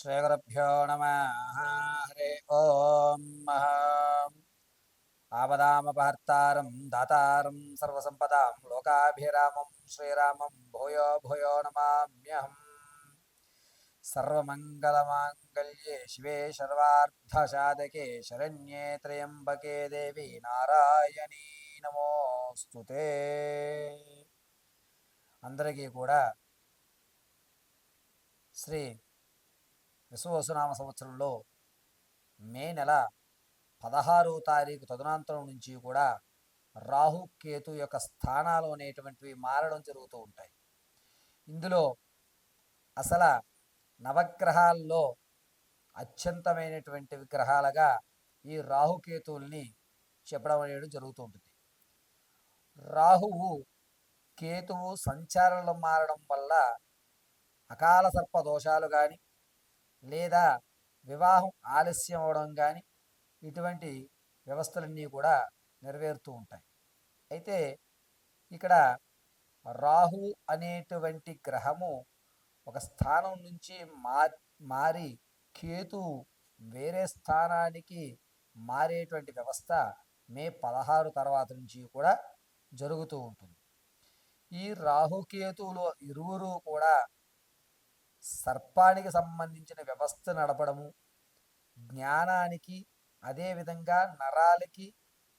श्रीगुरुभ्यो नमः। हरे ओम। आपदामपहर्तारं दातारं सर्वसम्पदां लोकाभिरामं श्रीरामं भूयो भूयो नमाम्यहम्। सर्वमङ्गलमाङ्गल्ये शिवे सर्वार्थसाधके शरण्ये त्र्यम्बके देवी नारायणी नमोस्तुते। అందరికీ కూడా శ్రీ విశ్వవసునామ సంవత్సరంలో మే నెల 16వ తారీఖు తదనంతరం నుంచి కూడా రాహు కేతు యొక్క స్థానాలు అనేటువంటివి మారడం జరుగుతూ ఉంటాయి. ఇందులో అసలు నవగ్రహాల్లో అత్యంతమైనటువంటి విగ్రహాలుగా ఈ రాహుకేతువుల్ని చెప్పడం అనేది జరుగుతూ ఉంటుంది. రాహువు కేతువు సంచారాలు మారడం వల్ల అకాల సర్ప దోషాలు కానీ లేదా వివాహం ఆలస్యం అవడం కానీ ఇటువంటి వ్యవస్థలన్నీ కూడా నెరవేరుతూ ఉంటాయి. అయితే ఇక్కడ రాహు అనేటువంటి గ్రహము ఒక స్థానం నుంచి మారి కేతు వేరే స్థానానికి మారేటువంటి వ్యవస్థ మే 16 తర్వాత నుంచి కూడా జరుగుతూ ఉంటుంది. ఈ రాహుకేతువులు ఇరువురు కూడా సర్పానికి సంబంధించిన వ్యవస్థ నడపడము, జ్ఞానానికి అదేవిధంగా నరాలకి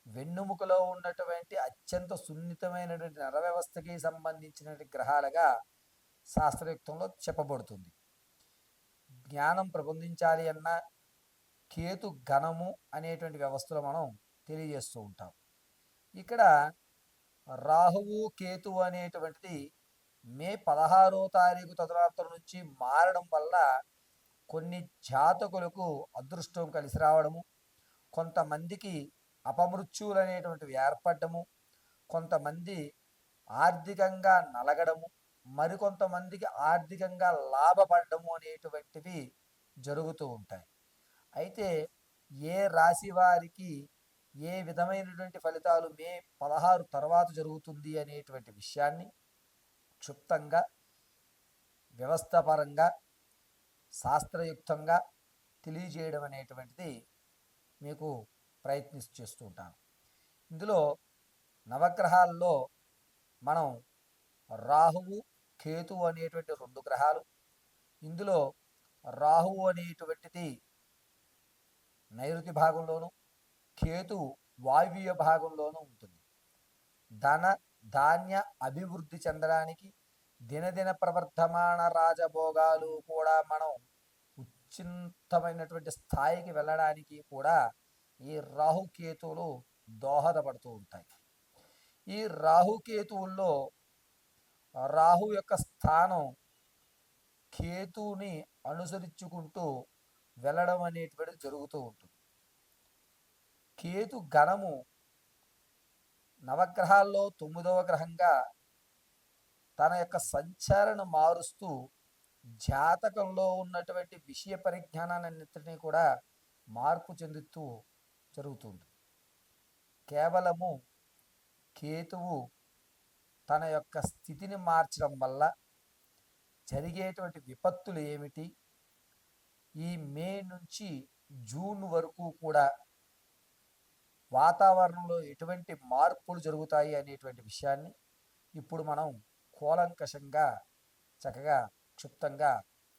వెన్నుముకలో ఉన్నటువంటి అత్యంత సున్నితమైనటువంటి నర వ్యవస్థకి సంబంధించిన గ్రహాలుగా శాస్త్రయుక్తంలో చెప్పబడుతుంది. జ్ఞానం ప్రబోధించాలి అన్న కేతు గణము అనేటువంటి వ్యవస్థలో మనం తెలియజేస్తూ ఉంటాం. ఇక్కడ రాహువు కేతు అనేటువంటిది మే 16వ తారీఖు తదనంతరం నుంచి మారడం వల్ల కొన్ని జాతకులకు అదృష్టం కలిసి రావడము, కొంతమందికి అపమృత్యువులు అనేటువంటివి ఏర్పడము, కొంతమంది ఆర్థికంగా నలగడము, మరికొంతమందికి ఆర్థికంగా లాభపడము అనేటువంటివి జరుగుతూ ఉంటాయి. అయితే ఏ రాశి వారికి ఏ విధమైనటువంటి ఫలితాలు మే 16 తర్వాత జరుగుతుంది అనేటువంటి విషయాన్ని క్షుప్తంగా వ్యవస్థాపరంగా శాస్త్రయుక్తంగా తెలియజేయడం అనేటువంటిది మీకు చేస్తూ ఉంటాను. ఇందులో నవగ్రహాల్లో మనం రాహువు కేతువు అనేటువంటి 2 గ్రహాలు. ఇందులో రాహువు అనేటువంటిది నైరుతి భాగంలోను, కేతు వాయువ్య భాగంలోనూ ఉంటుంది. ధన ధాన్య అభివృద్ధి చెందడానికి, దినదిన ప్రవర్ధమాన రాజభోగాలు కూడా మనం ఉచ్చింతమైనటువంటి స్థాయికి వెళ్ళడానికి కూడా ఈ రాహుకేతువులు దోహదపడుతూ ఉంటాయి. ఈ రాహుకేతువుల్లో రాహు యొక్క స్థానం కేతువుని అనుసరించుకుంటూ వెళ్ళడం అనేటువంటిది జరుగుతూ ఉంటుంది. కేతు గణము నవగ్రహాల్లో 9వ గ్రహంగా తన యొక్క సంచారణ మారుస్తూ జాతకంలో ఉన్నటువంటి విషయ పరిజ్ఞానాన్నింటినీ కూడా మార్పు చెందుతూ జరుగుతుంది. కేవలము కేతువు తన యొక్క స్థితిని మార్చడం వల్ల జరిగేటువంటి విపత్తులు ఏమిటి, ఈ మే నుంచి జూన్ వరకు కూడా వాతావరణంలో ఎటువంటి మార్పులు జరుగుతాయి అనేటువంటి విషయాన్ని ఇప్పుడు మనం కూలంకషంగా చక్కగా క్షుప్తంగా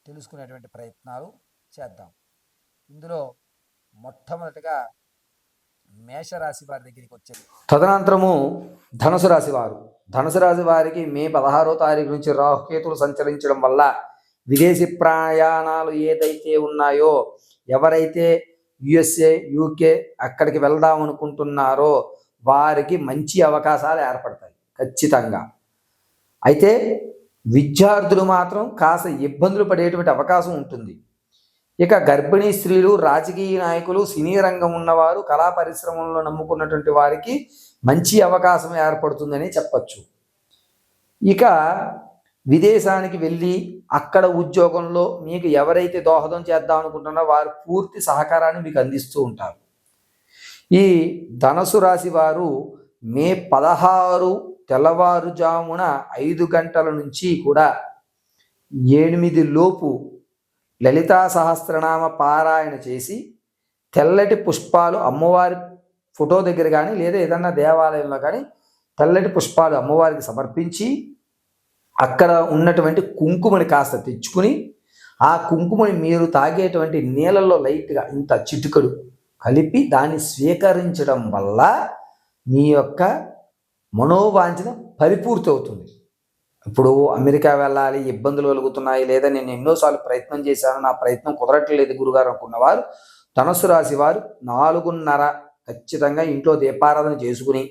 తెలుసుకునేటువంటి ప్రయత్నాలు చేద్దాం. ఇందులో మొట్టమొదటిగా మేషరాశి వారి దగ్గరికి వచ్చేది. తదనంతరము ధనుసు రాశి వారు. ధనుసు రాశి వారికి మే 16వ తారీఖు నుంచి రాహుకేతులు సంచరించడం వల్ల విదేశీ ప్రయాణాలు ఏదైతే ఉన్నాయో, ఎవరైతే యుఎస్ఏ యూకే అక్కడికి వెళ్దాం అనుకుంటున్నారో వారికి మంచి అవకాశాలు ఏర్పడతాయి ఖచ్చితంగా. అయితే విద్యార్థులు మాత్రం కాస్త ఇబ్బందులు పడేటువంటి అవకాశం ఉంటుంది. ఇక గర్భిణీ స్త్రీలు, రాజకీయ నాయకులు, సినీ రంగం ఉన్నవారు, కళా పరిశ్రమల్లో నమ్ముకున్నటువంటి వారికి మంచి అవకాశం ఏర్పడుతుందని చెప్పచ్చు. ఇక విదేశానికి వెళ్ళి అక్కడ ఉద్యోగంలో మీకు ఎవరైతే దోహదం చేద్దాం అనుకుంటున్నారో వారు పూర్తి సహకారాన్ని మీకు అందిస్తూ ఉంటారు. ఈ ధనుసు రాశి వారు మే 16 తెల్లవారుజామున 5 గంటల నుంచి కూడా 8 లోపు లలితా సహస్రనామ పారాయణ చేసి తెల్లటి పుష్పాలు అమ్మవారి ఫోటో దగ్గర కానీ లేదా ఏదన్నా దేవాలయంలో కానీ తెల్లటి పుష్పాలు అమ్మవారికి సమర్పించి అక్కడ ఉన్నటువంటి కుంకుమని కాస్త తెచ్చుకుని ఆ కుంకుమని మీరు తాగేటువంటి నీళ్ళల్లో లైట్గా ఇంత చిటికడు కలిపి దాన్ని స్వీకరించడం వల్ల మీ యొక్క మనోవాంఛన పరిపూర్తి అవుతుంది. ఇప్పుడు అమెరికా వెళ్ళాలి, ఇబ్బందులు కలుగుతున్నాయి, లేదా నేను ఎన్నోసార్లు ప్రయత్నం చేశాను, నా ప్రయత్నం కుదరట్లేదు గురుగారు అనుకున్నవారు ధనుసు రాశి వారు 4:30 ఖచ్చితంగా ఇంట్లో దీపారాధన చేసుకుని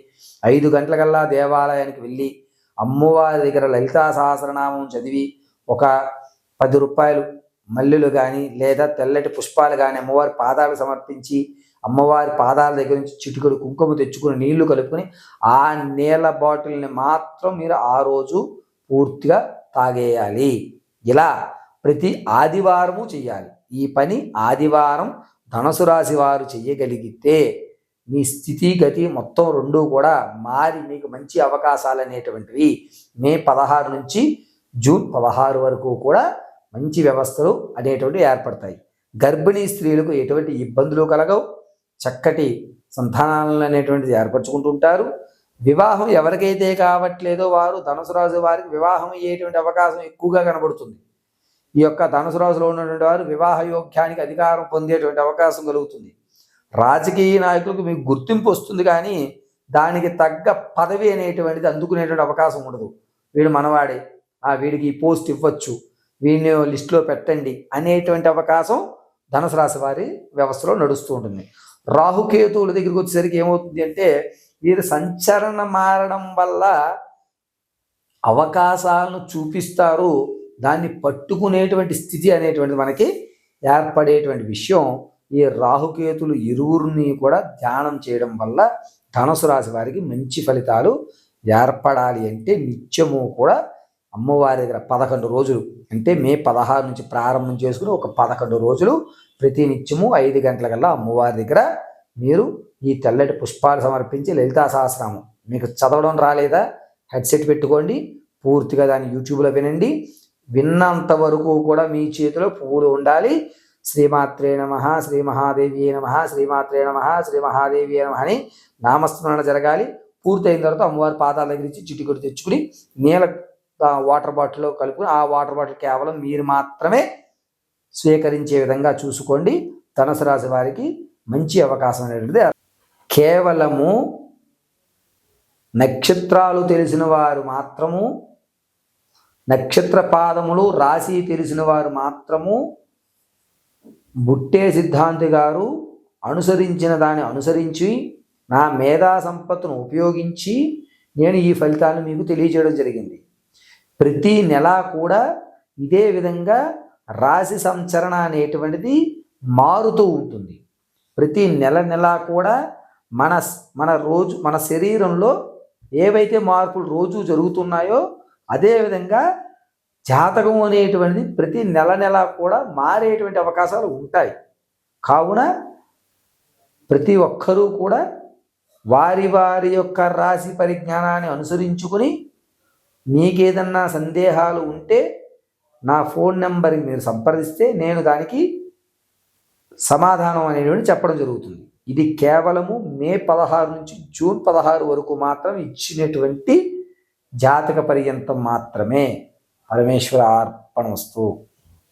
5 గంటలకల్లా దేవాలయానికి వెళ్ళి అమ్మవారి దగ్గర లలితా సహస్రనామం చదివి ఒక 10 రూపాయలు మల్లెలు కానీ లేదా తెల్లటి పుష్పాలు కానీ అమ్మవారి పాదాలు సమర్పించి అమ్మవారి పాదాల దగ్గర నుంచి చిటికడు కుంకుమ తెచ్చుకుని నీళ్లు కలుపుకొని ఆ నీళ్ళ బాటిల్ని మాత్రం మీరు ఆ రోజు పూర్తిగా తాగేయాలి. ఇలా ప్రతి ఆదివారము చెయ్యాలి. ఈ పని ఆదివారం ధనుసు రాశి వారు చెయ్యగలిగితే మీ స్థితిగతి మొత్తం రెండూ కూడా మారి మీకు మంచి అవకాశాలు అనేటువంటివి మే 16 నుంచి జూన్ 16 వరకు కూడా మంచి వ్యవస్థలు అనేటువంటివి ఏర్పడతాయి. గర్భిణీ స్త్రీలకు ఎటువంటి ఇబ్బందులు కలగవు, చక్కటి సంతానాలను అనేటువంటిది ఏర్పరచుకుంటుంటారు. వివాహం ఎవరికైతే కావట్లేదో వారు ధనుసు రాశి వారికి వివాహం అయ్యేటువంటి అవకాశం ఎక్కువగా కనబడుతుంది. ఈ యొక్క ధనుసు రాశిలో ఉన్నటువంటి వారు వివాహ యోగ్యానికి అధికారం పొందేటువంటి అవకాశం కలుగుతుంది. రాజకీయ నాయకులకు మీకు గుర్తింపు వస్తుంది, కానీ దానికి తగ్గ పదవి అనేటువంటిది అందుకునేటువంటి అవకాశం ఉండదు. వీడు మనవాడే, వీడికి ఈ పోస్ట్ ఇవ్వచ్చు, వీడిని లిస్టులో పెట్టండి అనేటువంటి అవకాశం ధనుసు రాశి వారి వ్యవస్థలో నడుస్తూ ఉంటుంది. రాహుకేతువుల దగ్గరికి వచ్చేసరికి ఏమవుతుంది అంటే వీరు సంచలనం మారడం వల్ల అవకాశాలను చూపిస్తారు, దాన్ని పట్టుకునేటువంటి స్థితి అనేటువంటిది మనకి ఏర్పడేటువంటి విషయం. ఈ రాహుకేతులు ఇరువురిని కూడా ధ్యానం చేయడం వల్ల ధనుసు రాశి వారికి మంచి ఫలితాలు ఏర్పడాలి అంటే నిత్యము కూడా అమ్మవారి దగ్గర 11 రోజులు అంటే మే 16 నుంచి ప్రారంభం చేసుకుని ఒక 11 రోజులు ప్రతి నిత్యము 5 గంటలకల్లా అమ్మవారి దగ్గర మీరు ఈ తెల్లటి పుష్పాలు సమర్పించి లలితా సహస్రనామం మీకు చదవడం రాలేదా హెడ్సెట్ పెట్టుకోండి, పూర్తిగా దాన్ని యూట్యూబ్లో వినండి. విన్నంత వరకు కూడా మీ చేతిలో పువ్వులు ఉండాలి. శ్రీమాత్రే నమః, శ్రీ మహాదేవి నమః, శ్రీమాత్రే నమః, శ్రీ మహాదేవి నమః అని నామస్మరణ జరగాలి. పూర్తయిన తర్వాత అమ్మవారి పాదాల దగ్గర నుంచి చిటికొడి తెచ్చుకుని నీళ్ళ వాటర్ బాటిల్లో కలుపుకుని ఆ వాటర్ బాటిల్ కేవలం మీరు మాత్రమే స్వీకరించే విధంగా చూసుకోండి. ధనుసు రాశి వారికి మంచి అవకాశం అనేటువంటిది. కేవలము నక్షత్రాలు తెలిసిన వారు మాత్రము, నక్షత్ర పాదములు రాశి తెలిసిన వారు మాత్రము బుట్టే సిద్ధాంతి గారు అనుసరించిన దాన్ని అనుసరించి నా మేధా సంపత్తును ఉపయోగించి నేను ఈ ఫలితాలను మీకు తెలియజేయడం జరిగింది. ప్రతి నెల కూడా ఇదే విధంగా రాశి సంచరణ అనేటువంటిది మారుతూ ఉంటుంది. ప్రతి నెల కూడా మన శరీరంలో ఏవైతే మార్పులు రోజు జరుగుతున్నాయో అదేవిధంగా జాతకం అనేటువంటిది ప్రతి నెల కూడా మారేటువంటి అవకాశాలు ఉంటాయి. కావున ప్రతి ఒక్కరూ కూడా వారి యొక్క రాశి పరిజ్ఞానాన్ని అనుసరించుకుని మీకేదన్నా సందేహాలు ఉంటే నా ఫోన్ నెంబర్కి మీరు సంప్రదిస్తే నేను దానికి సమాధానం అనేటువంటి చెప్పడం జరుగుతుంది. ఇది కేవలము మే 16 నుంచి జూన్ 16 వరకు మాత్రం ఇచ్చినటువంటి జాతక పర్యంతం మాత్రమే. పరమేశ్వర అర్పణమస్తు.